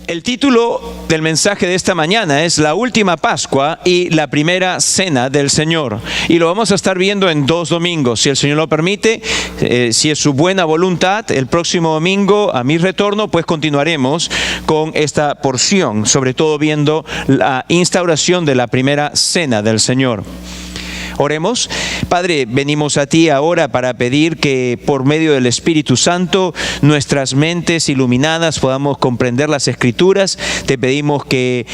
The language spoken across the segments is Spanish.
El título del mensaje de esta mañana es La Última Pascua y la Primera Cena del Señor. Y lo vamos a estar viendo en 2 domingos, si el Señor lo permite, si es su buena voluntad. El próximo domingo, a mi retorno, pues continuaremos con esta porción, sobre todo viendo la instauración de la Primera Cena del Señor. Oremos. Padre, venimos a ti ahora para pedir que por medio del Espíritu Santo nuestras mentes iluminadas podamos comprender las Escrituras. Te pedimos que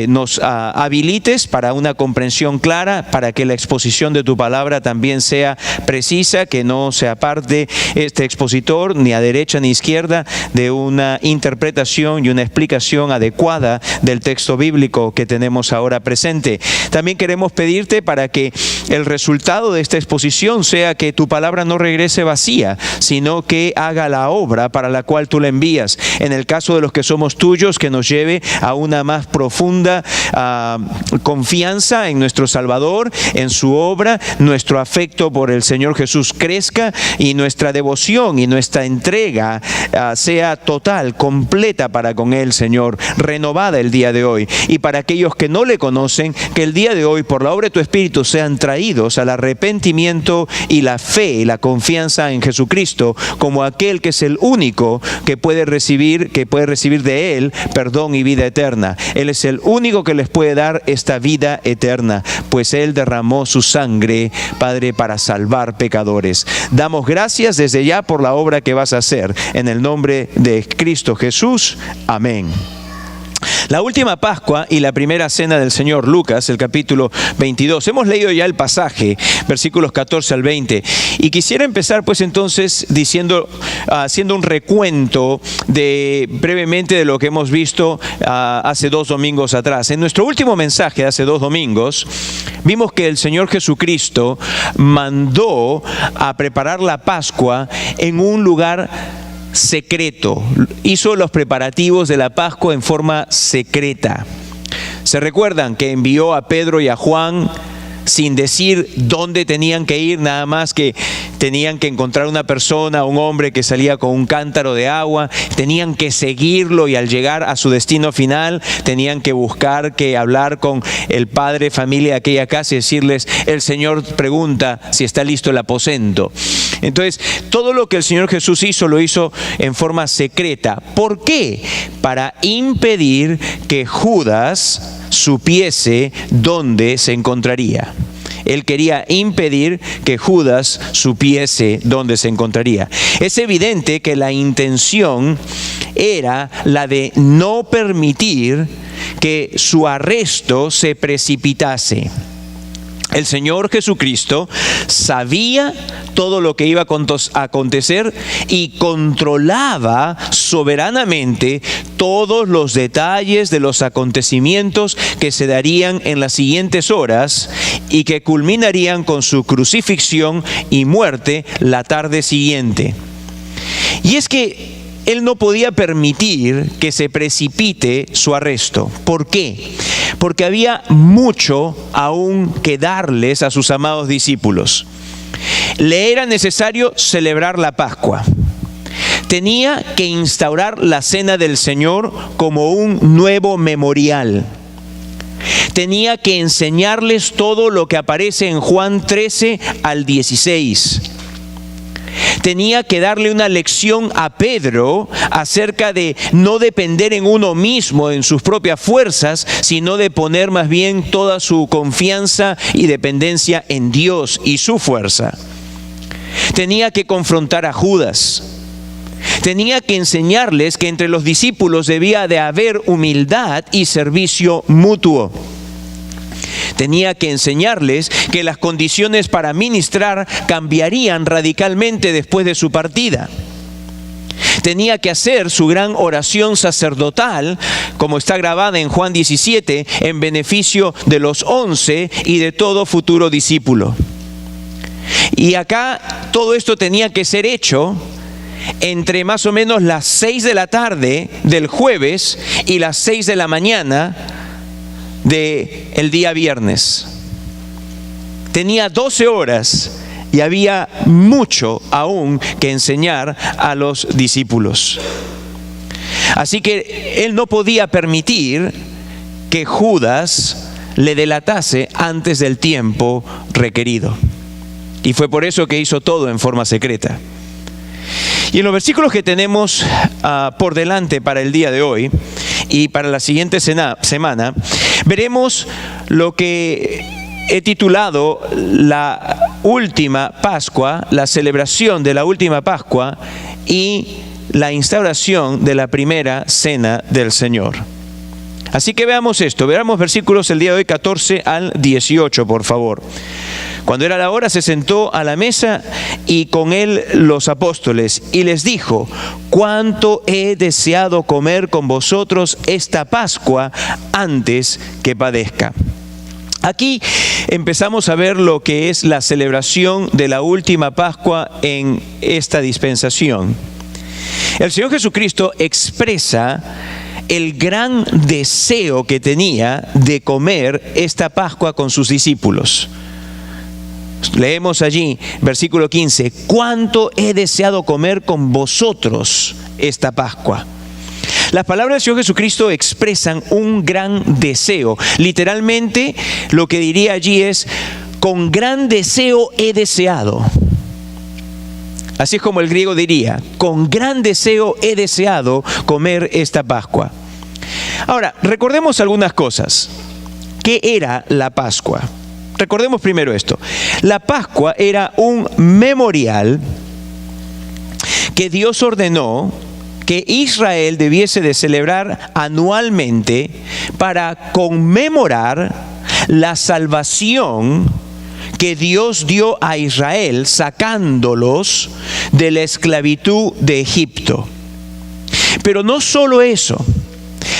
nos habilites para una comprensión clara, para que la exposición de tu palabra también sea precisa, que no se aparte este expositor ni a derecha ni izquierda de una interpretación y una explicación adecuada del texto bíblico que tenemos ahora presente. También queremos pedirte para que el resultado de esta exposición sea que tu palabra no regrese vacía, sino que haga la obra para la cual tú la envías. En el caso de los que somos tuyos, que nos lleve a una más profunda confianza en nuestro Salvador, en su obra, nuestro afecto por el Señor Jesús crezca y nuestra devoción y nuestra entrega sea total, completa para con Él, Señor, renovada el día de hoy. Y para aquellos que no le conocen, que el día de hoy, por la obra de tu Espíritu, sean traídos al arrepentimiento y la fe y la confianza en Jesucristo como aquel que es el único que puede recibir de Él perdón y vida eterna. Él es el único que les puede dar esta vida eterna, pues Él derramó su sangre, Padre, para salvar pecadores. Damos gracias desde ya por la obra que vas a hacer. En el nombre de Cristo Jesús. Amén. La última Pascua y la primera cena del Señor, Lucas, el capítulo 22. Hemos leído ya el pasaje, versículos 14 al 20. Y quisiera empezar pues entonces haciendo un recuento brevemente de lo que hemos visto hace 2 domingos atrás. En nuestro último mensaje, hace 2 domingos, vimos que el Señor Jesucristo mandó a preparar la Pascua en un lugar secreto. Hizo los preparativos de la Pascua en forma secreta. ¿Se recuerdan que envió a Pedro y a Juan sin decir dónde tenían que ir? Nada más que tenían que encontrar una persona, un hombre que salía con un cántaro de agua, tenían que seguirlo y al llegar a su destino final tenían que buscar, que hablar con el padre, familia de aquella casa y decirles: el Señor pregunta si está listo el aposento. Entonces, todo lo que el Señor Jesús hizo, lo hizo en forma secreta. ¿Por qué? Para impedir que Judas supiese dónde se encontraría. Él quería impedir que Judas supiese dónde se encontraría. Es evidente que la intención era la de no permitir que su arresto se precipitase. El Señor Jesucristo sabía todo lo que iba a acontecer y controlaba soberanamente todos los detalles de los acontecimientos que se darían en las siguientes horas y que culminarían con su crucifixión y muerte la tarde siguiente. Y es que Él no podía permitir que se precipite su arresto. ¿Por qué? Porque había mucho aún que darles a sus amados discípulos. Le era necesario celebrar la Pascua. Tenía que instaurar la Cena del Señor como un nuevo memorial. Tenía que enseñarles todo lo que aparece en Juan 13 al 16. Tenía que darle una lección a Pedro acerca de no depender en uno mismo, en sus propias fuerzas, sino de poner más bien toda su confianza y dependencia en Dios y su fuerza. Tenía que confrontar a Judas. Tenía que enseñarles que entre los discípulos debía de haber humildad y servicio mutuo. Tenía que enseñarles que las condiciones para ministrar cambiarían radicalmente después de su partida. Tenía que hacer su gran oración sacerdotal, como está grabada en Juan 17, en beneficio de los 11 y de todo futuro discípulo. Y acá todo esto tenía que ser hecho entre más o menos las 6 de la tarde del jueves y las 6 de la mañana del día viernes. Tenía 12 horas y había mucho aún que enseñar a los discípulos. Así que él no podía permitir que Judas le delatase antes del tiempo requerido. Y fue por eso que hizo todo en forma secreta. Y en los versículos que tenemos por delante para el día de hoy y para la siguiente semana, veremos lo que he titulado la última Pascua, la celebración de la última Pascua y la instauración de la primera cena del Señor. Así que veamos esto, veamos versículos el día de hoy 14 al 18, por favor. Cuando era la hora, se sentó a la mesa y con él los apóstoles y les dijo: cuánto he deseado comer con vosotros esta Pascua antes que padezca. Aquí empezamos a ver lo que es la celebración de la última Pascua en esta dispensación. El Señor Jesucristo expresa el gran deseo que tenía de comer esta Pascua con sus discípulos. Leemos allí, versículo 15, cuánto he deseado comer con vosotros esta Pascua. Las palabras del Señor Jesucristo expresan un gran deseo. Literalmente, lo que diría allí es: con gran deseo he deseado. Así es como el griego diría: con gran deseo he deseado comer esta Pascua. Ahora, recordemos algunas cosas. ¿Qué era la Pascua? Recordemos primero esto. La Pascua era un memorial que Dios ordenó que Israel debiese de celebrar anualmente para conmemorar la salvación que Dios dio a Israel sacándolos de la esclavitud de Egipto. Pero no solo eso.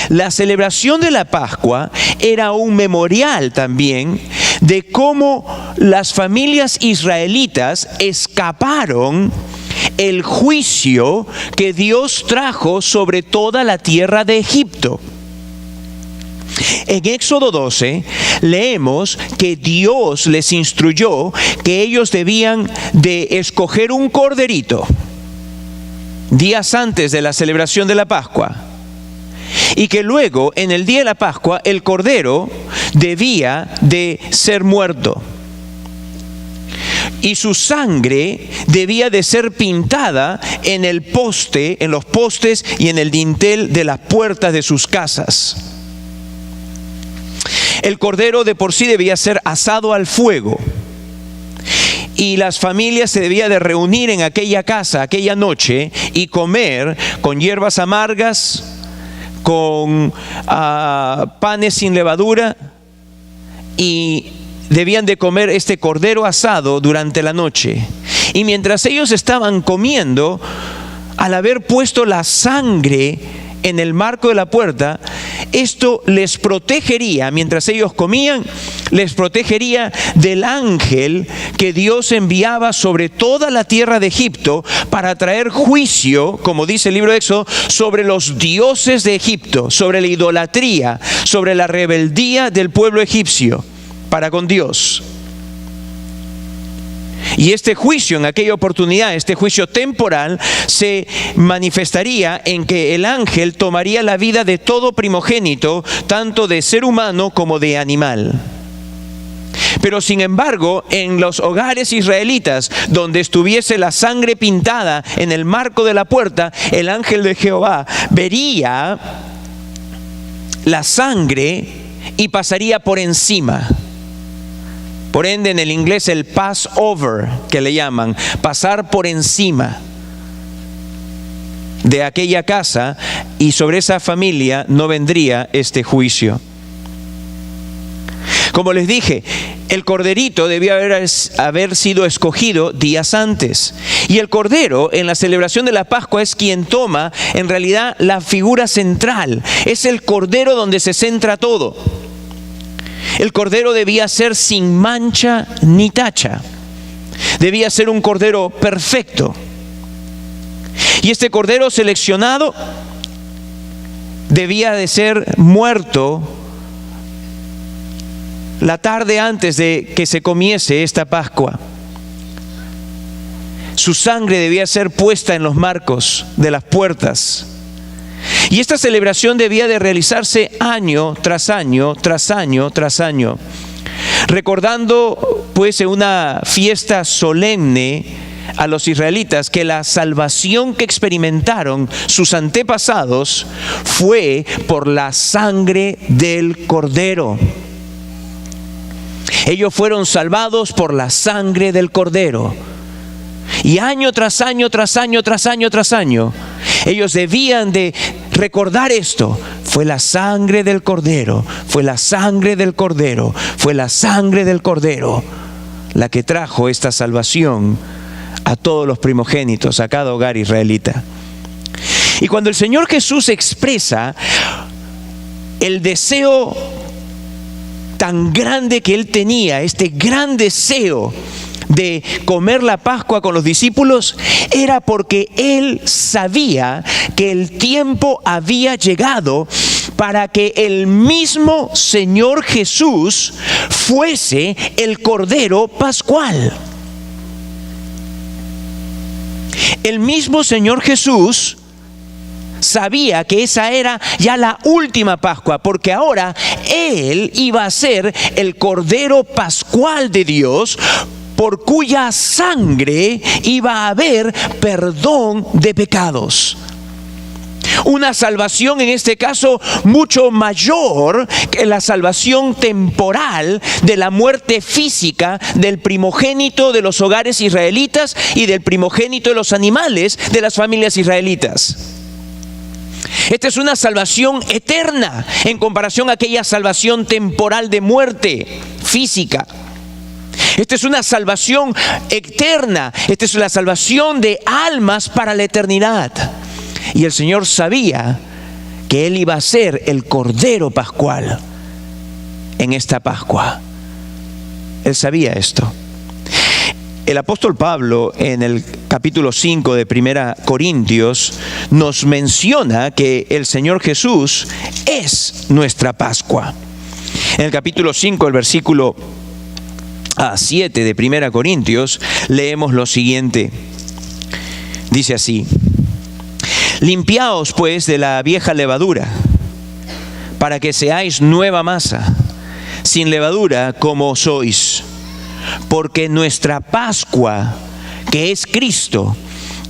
La celebración de la Pascua era un memorial también de cómo las familias israelitas escaparon el juicio que Dios trajo sobre toda la tierra de Egipto. En Éxodo 12 leemos que Dios les instruyó que ellos debían de escoger un corderito días antes de la celebración de la Pascua. Y que luego, en el día de la Pascua, el cordero debía de ser muerto. Y su sangre debía de ser pintada en el poste, en los postes y en el dintel de las puertas de sus casas. El cordero de por sí debía ser asado al fuego. Y las familias se debían de reunir en aquella casa, aquella noche, y comer con hierbas amargas, con panes sin levadura, y debían de comer este cordero asado durante la noche. Y mientras ellos estaban comiendo, al haber puesto la sangre en el marco de la puerta, esto les protegería, mientras ellos comían, les protegería del ángel que Dios enviaba sobre toda la tierra de Egipto para traer juicio, como dice el libro de Éxodo, sobre los dioses de Egipto, sobre la idolatría, sobre la rebeldía del pueblo egipcio para con Dios. Y este juicio, en aquella oportunidad, este juicio temporal, se manifestaría en que el ángel tomaría la vida de todo primogénito, tanto de ser humano como de animal. Pero sin embargo, en los hogares israelitas, donde estuviese la sangre pintada en el marco de la puerta, el ángel de Jehová vería la sangre y pasaría por encima. Por ende, en el inglés el Passover, que le llaman, pasar por encima de aquella casa, y sobre esa familia no vendría este juicio. Como les dije, el corderito debía haber sido escogido días antes. Y el cordero en la celebración de la Pascua es quien toma en realidad la figura central. Es el cordero donde se centra todo. El cordero debía ser sin mancha ni tacha. Debía ser un cordero perfecto. Y este cordero seleccionado debía de ser muerto la tarde antes de que se comiese esta Pascua. Su sangre debía ser puesta en los marcos de las puertas. Y esta celebración debía de realizarse año tras año, tras año, tras año, recordando pues en una fiesta solemne a los israelitas que la salvación que experimentaron sus antepasados fue por la sangre del Cordero. Ellos fueron salvados por la sangre del Cordero. Y año tras año, tras año, tras año, tras año, ellos debían de recordar esto. Fue la sangre del Cordero, fue la sangre del Cordero, fue la sangre del Cordero la que trajo esta salvación a todos los primogénitos, a cada hogar israelita. Y cuando el Señor Jesús expresa el deseo tan grande que Él tenía, este gran deseo de comer la Pascua con los discípulos, era porque Él sabía que el tiempo había llegado para que el mismo Señor Jesús fuese el Cordero Pascual. El mismo Señor Jesús sabía que esa era ya la última Pascua, porque ahora Él iba a ser el Cordero Pascual de Dios, por cuya sangre iba a haber perdón de pecados. Una salvación en este caso mucho mayor que la salvación temporal de la muerte física del primogénito de los hogares israelitas y del primogénito de los animales de las familias israelitas. Esta es una salvación eterna en comparación a aquella salvación temporal de muerte física. Esta es una salvación eterna. Esta es la salvación de almas para la eternidad. Y el Señor sabía que Él iba a ser el Cordero Pascual en esta Pascua. Él sabía esto. El apóstol Pablo en el capítulo 5 de 1 Corintios nos menciona que el Señor Jesús es nuestra Pascua. En el capítulo 5, el versículo 7 de 1 Corintios, leemos lo siguiente. Dice así: limpiaos pues de la vieja levadura, para que seáis nueva masa, sin levadura como sois. Porque nuestra Pascua, que es Cristo,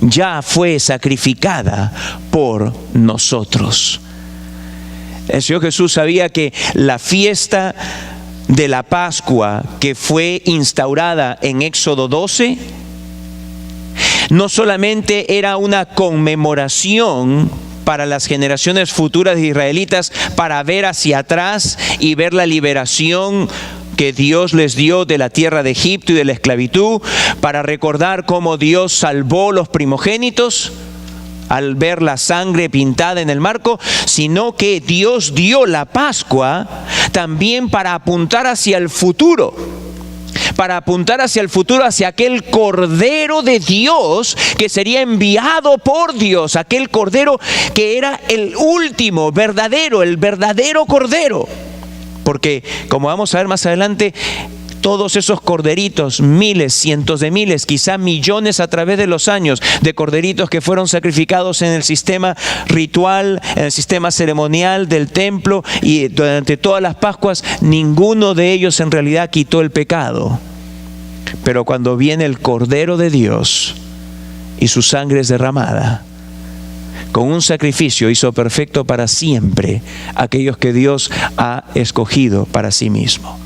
ya fue sacrificada por nosotros. El Señor Jesús sabía que la fiesta de la Pascua que fue instaurada en Éxodo 12 no solamente era una conmemoración para las generaciones futuras de israelitas, para ver hacia atrás y ver la liberación que Dios les dio de la tierra de Egipto y de la esclavitud, para recordar cómo Dios salvó los primogénitos al ver la sangre pintada en el marco, sino que Dios dio la Pascua también para apuntar hacia el futuro. Para apuntar hacia el futuro, hacia aquel Cordero de Dios que sería enviado por Dios, aquel Cordero que era el último, verdadero, el verdadero Cordero. Porque, como vamos a ver más adelante, todos esos corderitos, miles, cientos de miles, quizá millones a través de los años de corderitos que fueron sacrificados en el sistema ritual, en el sistema ceremonial del templo y durante todas las Pascuas, ninguno de ellos en realidad quitó el pecado. Pero cuando viene el Cordero de Dios y su sangre es derramada, con un sacrificio hizo perfecto para siempre aquellos que Dios ha escogido para sí mismo.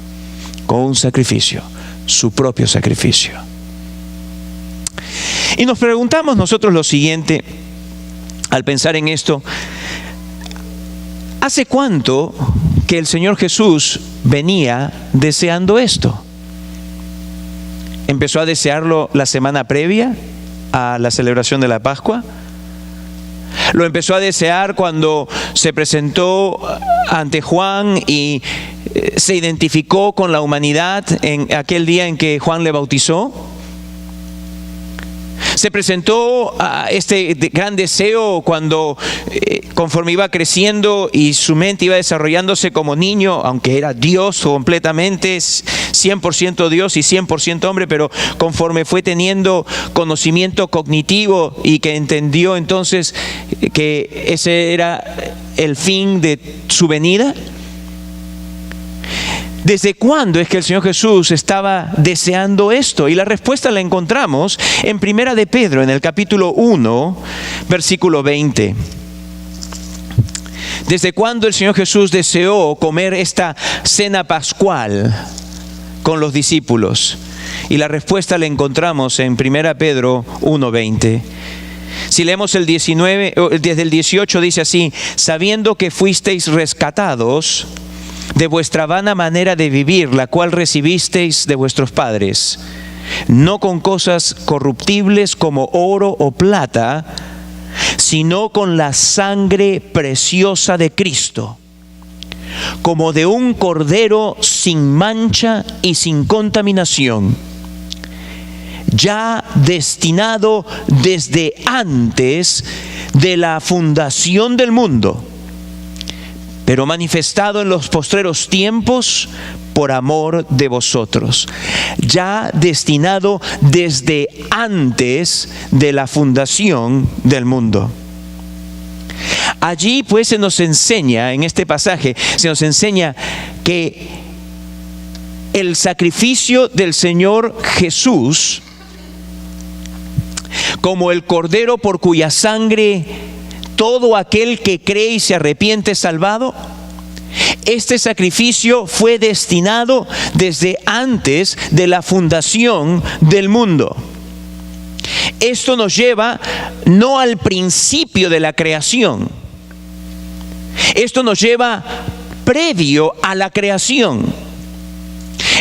Con un sacrificio, su propio sacrificio. Y nos preguntamos nosotros lo siguiente, al pensar en esto: ¿hace cuánto que el Señor Jesús venía deseando esto? ¿Empezó a desearlo la semana previa a la celebración de la Pascua? Lo empezó a desear cuando se presentó ante Juan y se identificó con la humanidad en aquel día en que Juan le bautizó. Se presentó a este gran deseo cuando conforme iba creciendo y su mente iba desarrollándose como niño, aunque era Dios completamente, 100% Dios y 100% hombre, pero conforme fue teniendo conocimiento cognitivo y que entendió entonces que ese era el fin de su venida. ¿Desde cuándo es que el Señor Jesús estaba deseando esto? Y la respuesta la encontramos en Primera de Pedro, en el capítulo 1, versículo 20. ¿Desde cuándo el Señor Jesús deseó comer esta cena pascual con los discípulos? Y la respuesta la encontramos en Primera Pedro 1:20. Si leemos el 19, desde el 18 dice así: sabiendo que fuisteis rescatados de vuestra vana manera de vivir, la cual recibisteis de vuestros padres, no con cosas corruptibles como oro o plata, sino con la sangre preciosa de Cristo, como de un cordero sin mancha y sin contaminación, ya destinado desde antes de la fundación del mundo, pero manifestado en los postreros tiempos por amor de vosotros. Ya destinado desde antes de la fundación del mundo. Allí pues se nos enseña, en este pasaje, se nos enseña que el sacrificio del Señor Jesús, como el cordero por cuya sangre todo aquel que cree y se arrepiente es salvado, este sacrificio fue destinado desde antes de la fundación del mundo. Esto nos lleva no al principio de la creación, esto nos lleva previo a la creación.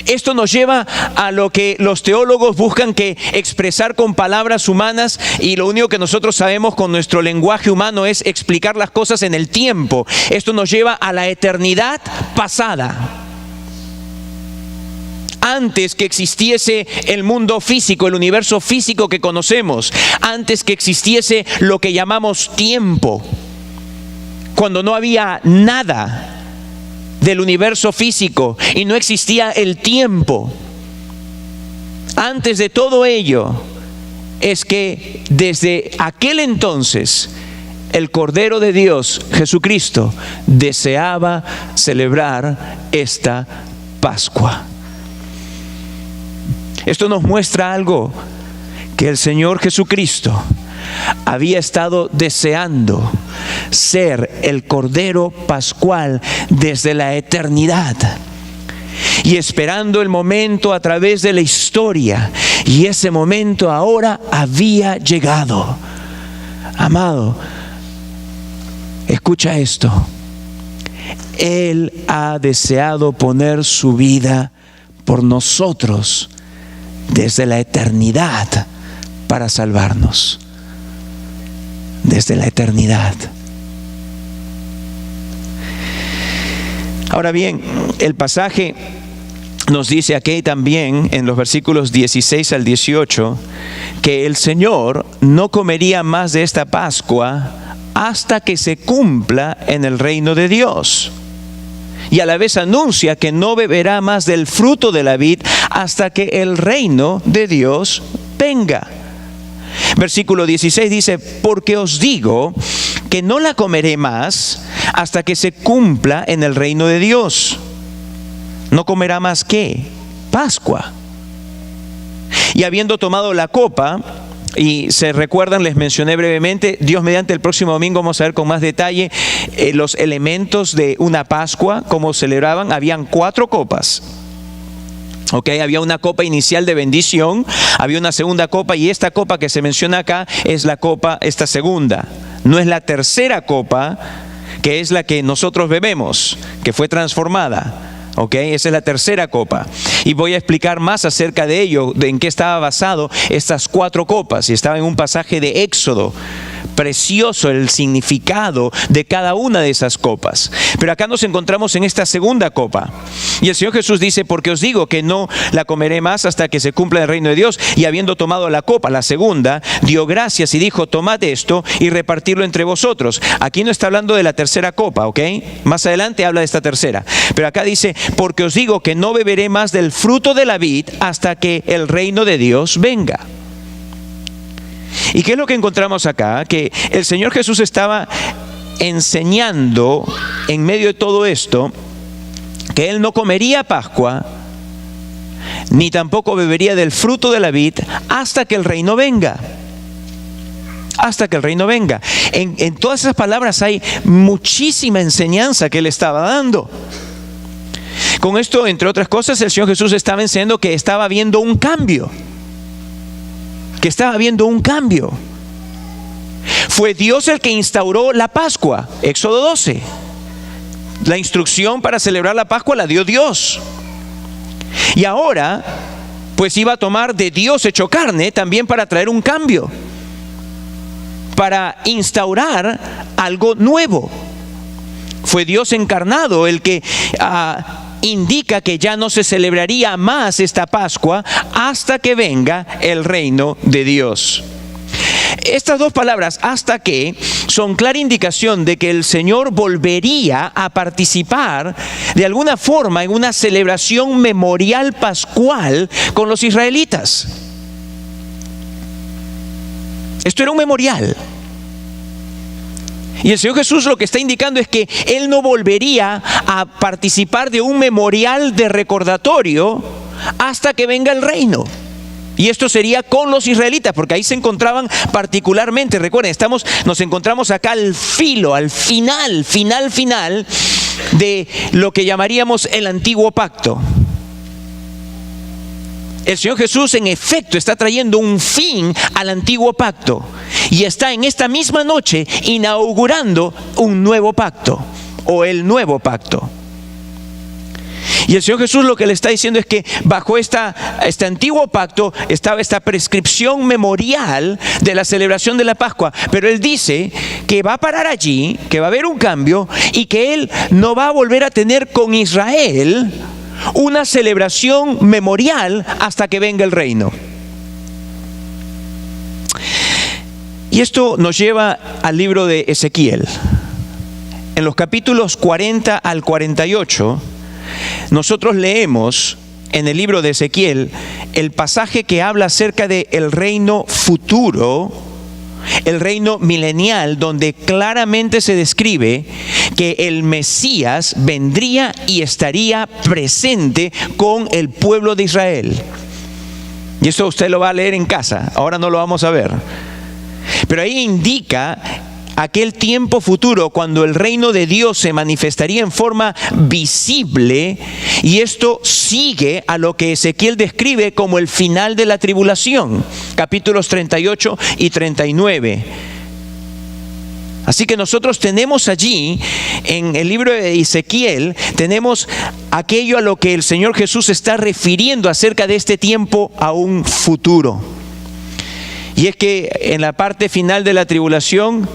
Esto nos lleva a lo que los teólogos buscan que expresar con palabras humanas, y lo único que nosotros sabemos con nuestro lenguaje humano es explicar las cosas en el tiempo. Esto nos lleva a la eternidad pasada. Antes que existiese el mundo físico, el universo físico que conocemos, antes que existiese lo que llamamos tiempo, cuando no había nada del universo físico y no existía el tiempo, antes de todo ello es que desde aquel entonces el Cordero de Dios, Jesucristo, deseaba celebrar esta Pascua. Esto nos muestra algo, que el Señor Jesucristo había estado deseando ser el Cordero Pascual desde la eternidad y esperando el momento a través de la historia, y ese momento ahora había llegado. Amado, escucha esto: Él ha deseado poner su vida por nosotros desde la eternidad para salvarnos. Desde la eternidad. Ahora bien, el pasaje nos dice aquí también en los versículos 16 al 18 que el Señor no comería más de esta Pascua hasta que se cumpla en el reino de Dios. Y a la vez anuncia que no beberá más del fruto de la vid hasta que el reino de Dios venga. Versículo 16 dice: porque os digo que no la comeré más hasta que se cumpla en el reino de Dios. No comerá más que Pascua. Y habiendo tomado la copa, y se recuerdan, les mencioné brevemente, Dios mediante el próximo domingo vamos a ver con más detalle los elementos de una Pascua, cómo celebraban. Habían 4 copas. Había una copa inicial de bendición, había una segunda copa, y esta copa que se menciona acá es la copa, esta segunda. No es la tercera copa, que es la que nosotros bebemos, que fue transformada. Esa es la tercera copa. Y voy a explicar más acerca de ello, de en qué estaba basado estas 4 copas. Y estaba en un pasaje de Éxodo, precioso el significado de cada una de esas copas. Pero acá nos encontramos en esta segunda copa. Y el Señor Jesús dice: porque os digo que no la comeré más hasta que se cumpla el reino de Dios. Y habiendo tomado la copa, la segunda, dio gracias y dijo: tomad esto y repartirlo entre vosotros. Aquí no está hablando de la tercera copa, ¿ok? Más adelante habla de esta tercera. Pero acá dice: porque os digo que no beberé más del fruto de la vid hasta que el reino de Dios venga. ¿Y qué es lo que encontramos acá? Que el Señor Jesús estaba enseñando en medio de todo esto que Él no comería Pascua, ni tampoco bebería del fruto de la vid hasta que el reino venga. Hasta que el reino venga. En todas esas palabras hay muchísima enseñanza que Él estaba dando. Con esto, entre otras cosas, el Señor Jesús estaba enseñando que estaba habiendo un cambio. Que estaba habiendo un cambio. Fue Dios el que instauró la Pascua, Éxodo 12. La instrucción para celebrar la Pascua la dio Dios. Y ahora, pues iba a tomar de Dios hecho carne también para traer un cambio, para instaurar algo nuevo. Fue Dios encarnado el que indica que ya no se celebraría más esta Pascua hasta que venga el reino de Dios. Estas dos palabras, hasta que, son clara indicación de que el Señor volvería a participar de alguna forma en una celebración memorial pascual con los israelitas. Esto era un memorial. Y el Señor Jesús lo que está indicando es que Él no volvería a participar de un memorial de recordatorio hasta que venga el reino. Y esto sería con los israelitas, porque ahí se encontraban particularmente. Recuerden, nos encontramos acá al final de lo que llamaríamos el antiguo pacto. El Señor Jesús en efecto está trayendo un fin al antiguo pacto y está en esta misma noche inaugurando un nuevo pacto o el nuevo pacto. Y el Señor Jesús lo que le está diciendo es que bajo este antiguo pacto estaba esta prescripción memorial de la celebración de la Pascua, pero Él dice que va a parar allí, que va a haber un cambio y que Él no va a volver a tener con Israel una celebración memorial hasta que venga el reino. Y esto nos lleva al libro de Ezequiel. En los capítulos 40 al 48, nosotros leemos en el libro de Ezequiel el pasaje que habla acerca del reino futuro, el reino milenial, donde claramente se describe que el Mesías vendría y estaría presente con el pueblo de Israel. Y esto usted lo va a leer en casa, ahora no lo vamos a ver. Pero ahí indica aquel tiempo futuro cuando el reino de Dios se manifestaría en forma visible, y esto sigue a lo que Ezequiel describe como el final de la tribulación, capítulos 38 y 39. Así que nosotros tenemos allí, en el libro de Ezequiel, tenemos aquello a lo que el Señor Jesús está refiriendo acerca de este tiempo aún futuro. Y es que en la parte final de la tribulación,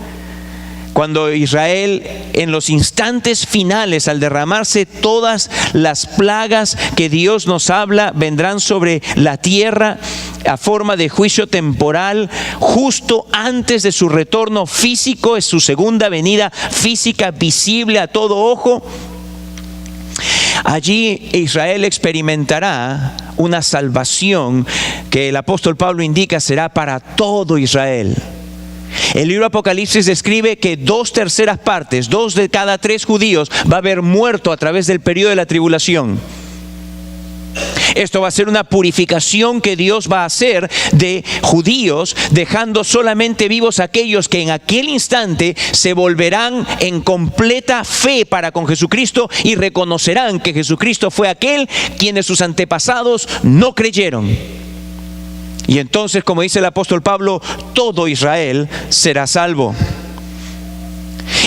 cuando Israel, en los instantes finales, al derramarse todas las plagas que Dios nos habla, vendrán sobre la tierra a forma de juicio temporal, justo antes de su retorno físico, es su segunda venida física visible a todo ojo. Allí Israel experimentará una salvación que el apóstol Pablo indica será para todo Israel. El libro Apocalipsis describe que 2/3 partes, 2 de cada 3 judíos va a haber muerto a través del periodo de la tribulación. Esto va a ser una purificación que Dios va a hacer de judíos, dejando solamente vivos aquellos que en aquel instante se volverán en completa fe para con Jesucristo y reconocerán que Jesucristo fue aquel quienes sus antepasados no creyeron. Y entonces, como dice el apóstol Pablo, todo Israel será salvo.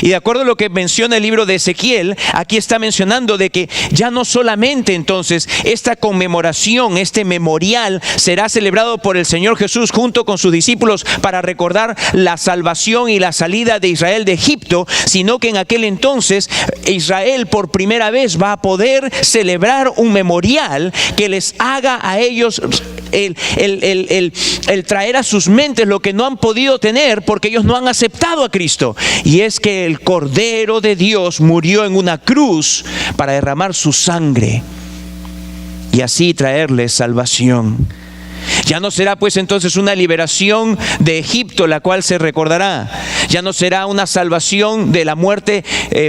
Y de acuerdo a lo que menciona el libro de Ezequiel, aquí está mencionando de que ya no solamente entonces esta conmemoración, este memorial será celebrado por el Señor Jesús junto con sus discípulos para recordar la salvación y la salida de Israel de Egipto, sino que en aquel entonces Israel por primera vez va a poder celebrar un memorial que les haga a ellos el traer a sus mentes lo que no han podido tener porque ellos no han aceptado a Cristo. Y es que el Cordero de Dios murió en una cruz para derramar su sangre y así traerles salvación. Ya no será pues entonces una liberación de Egipto la cual se recordará. Ya no será una salvación de la muerte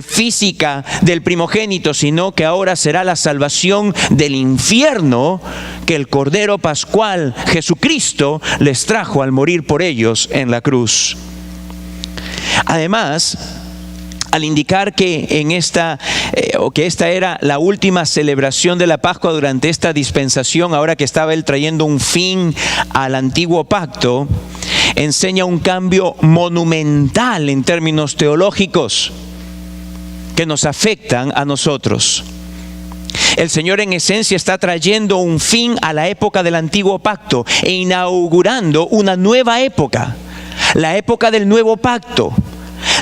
física del primogénito, sino que ahora será la salvación del infierno que el Cordero Pascual Jesucristo les trajo al morir por ellos en la cruz. Además, al indicar que esta era la última celebración de la Pascua durante esta dispensación, ahora que estaba él trayendo un fin al antiguo pacto, enseña un cambio monumental en términos teológicos que nos afectan a nosotros. El Señor en esencia está trayendo un fin a la época del antiguo pacto e inaugurando una nueva época, la época del nuevo pacto,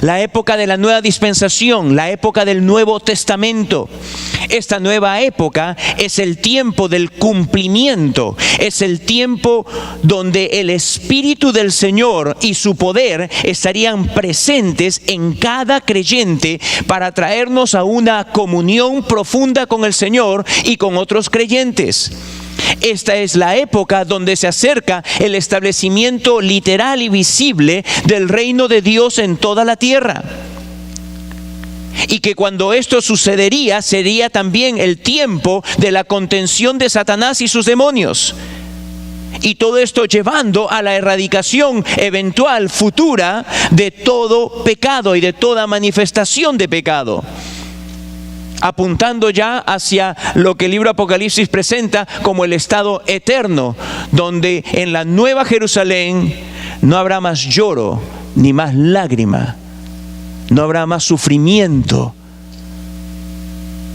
la época de la nueva dispensación, la época del Nuevo Testamento. Esta nueva época es el tiempo del cumplimiento, es el tiempo donde el Espíritu del Señor y su poder estarían presentes en cada creyente para traernos a una comunión profunda con el Señor y con otros creyentes. Esta es la época donde se acerca el establecimiento literal y visible del reino de Dios en toda la tierra. Y que cuando esto sucedería, sería también el tiempo de la contención de Satanás y sus demonios. Y todo esto llevando a la erradicación eventual futura de todo pecado y de toda manifestación de pecado, apuntando ya hacia lo que el libro Apocalipsis presenta como el estado eterno, donde en la nueva Jerusalén no habrá más lloro ni más lágrima, no habrá más sufrimiento.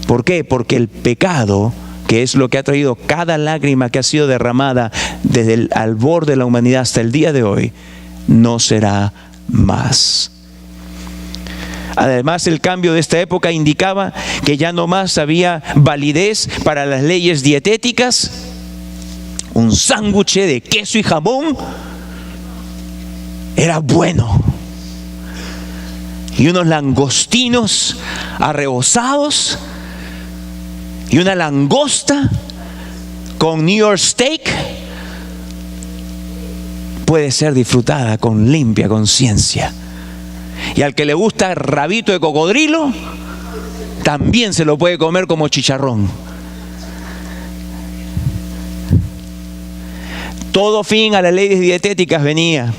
¿Por qué? Porque el pecado, que es lo que ha traído cada lágrima que ha sido derramada desde el albor de la humanidad hasta el día de hoy, no será más. Además, el cambio de esta época indicaba que ya no más había validez para las leyes dietéticas. Un sándwich de queso y jamón era bueno, y unos langostinos arrebozados y una langosta con New York steak puede ser disfrutada con limpia conciencia. Y al que le gusta rabito de cocodrilo, también se lo puede comer como chicharrón. Todo fin a las leyes dietéticas venía.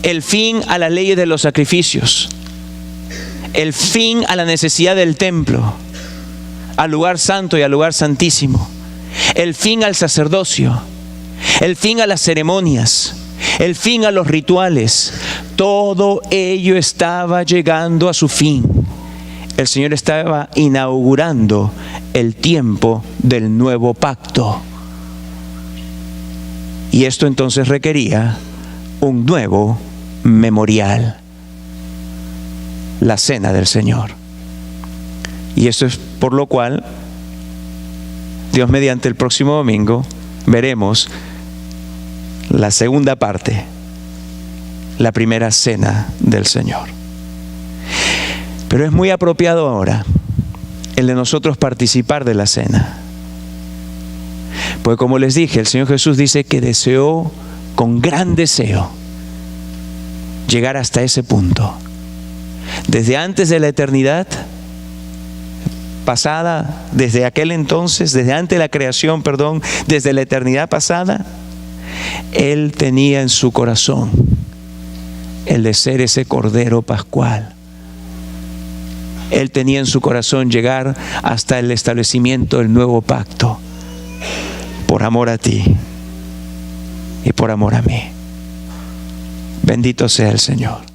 El fin a las leyes de los sacrificios. El fin a la necesidad del templo, al lugar santo y al lugar santísimo. El fin al sacerdocio. El fin a las ceremonias. El fin a los rituales. Todo ello estaba llegando a su fin. El Señor estaba inaugurando el tiempo del nuevo pacto. Y esto entonces requería un nuevo memorial, la cena del Señor. Y eso es por lo cual, Dios mediante, el próximo domingo veremos la segunda parte, la primera cena del Señor. Pero es muy apropiado ahora el de nosotros participar de la cena. Pues como les dije, el Señor Jesús dice que deseó con gran deseo llegar hasta ese punto. Desde antes de la eternidad pasada, desde aquel entonces, desde antes de la creación, desde la eternidad pasada, Él tenía en su corazón el de ser ese Cordero Pascual. Él tenía en su corazón llegar hasta el establecimiento del nuevo pacto, por amor a ti y por amor a mí. Bendito sea el Señor.